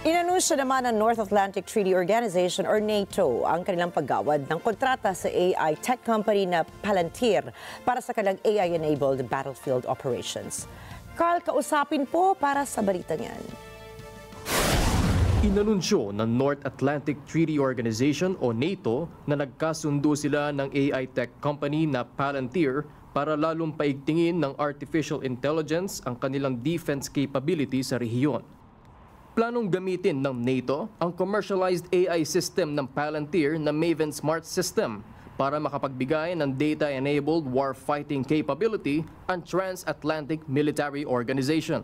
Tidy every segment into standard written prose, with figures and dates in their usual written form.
Inanunsyo naman ng North Atlantic Treaty Organization or NATO ang kanilang paggawad ng kontrata sa AI tech company na Palantir para sa kanilang AI-enabled battlefield operations. Carl, kausapin po para sa balitang yan. Inanunsyo ng North Atlantic Treaty Organization o NATO na nagkasundo sila ng AI tech company na Palantir para lalong paigtingin ng artificial intelligence ang kanilang defense capability sa rehiyon. Planong gamitin ng NATO ang commercialized AI system ng Palantir na Maven Smart System para makapagbigay ng data-enabled warfighting capability ang Transatlantic Military Organization.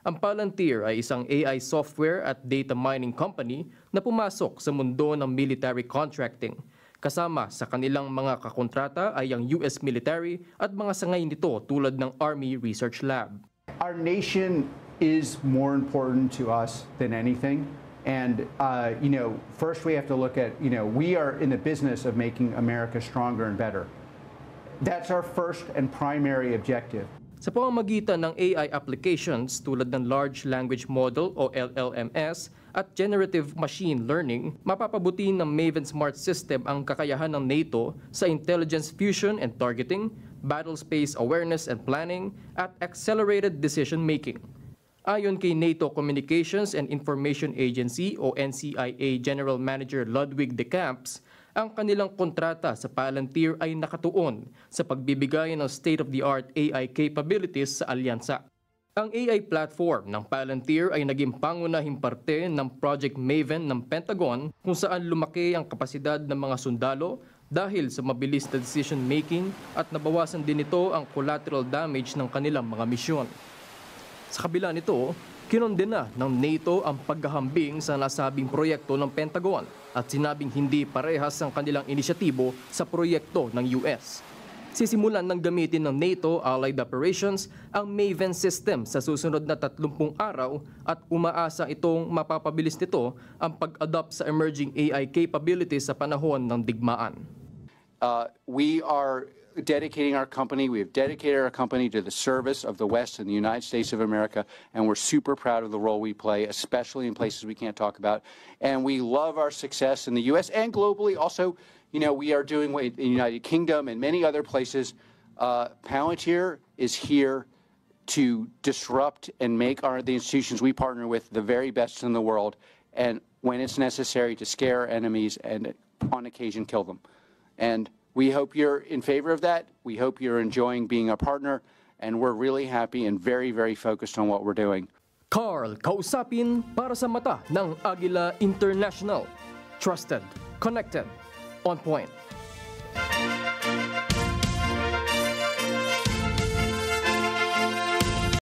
Ang Palantir ay isang AI software at data mining company na pumasok sa mundo ng military contracting. Kasama sa kanilang mga kakontrata ay ang US military at mga sangay nito tulad ng Army Research Lab. Our nation is more important to us than anything. And, first we have to look at, we are in the business of making America stronger and better. That's our first and primary objective. Sa pamamagitan ng AI applications tulad ng Large Language Model o LLMS at Generative Machine Learning, mapapabuti ng Maven Smart System ang kakayahan ng NATO sa intelligence fusion and targeting, battle space awareness and planning, at accelerated decision-making. Ayon kay NATO Communications and Information Agency o NCIA General Manager Ludwig de Camps, ang kanilang kontrata sa Palantir ay nakatuon sa pagbibigay ng state-of-the-art AI capabilities sa alyansa. Ang AI platform ng Palantir ay naging pangunahing parte ng Project Maven ng Pentagon kung saan lumaki ang kapasidad ng mga sundalo dahil sa mabilis na decision-making at nabawasan din ito ang collateral damage ng kanilang mga misyon. Sa kabila nito, kinondena ng NATO ang paghahambing sa nasabing proyekto ng Pentagon at sinabing hindi parehas ang kanilang inisyatibo sa proyekto ng US. Sisimulan ng gamitin ng NATO Allied Operations ang Maven system sa susunod na 30 araw at umaasa itong mapapabilis nito ang pag-adopt sa emerging AI capabilities sa panahon ng digmaan. We are dedicating our company, we have dedicated our company to the service of the West and the United States of America, and we're super proud of the role we play, especially in places we can't talk about. And we love our success in the U.S. and globally. Also, we are doing in the United Kingdom and many other places. Palantir is here to disrupt and make the institutions we partner with the very best in the world, and when it's necessary, to scare enemies and on occasion kill them. And we hope you're in favor of that. We hope you're enjoying being a partner, and we're really happy and very, very focused on what we're doing. Carl kausapin para sa mata ng Agila International. Trusted, connected, on point.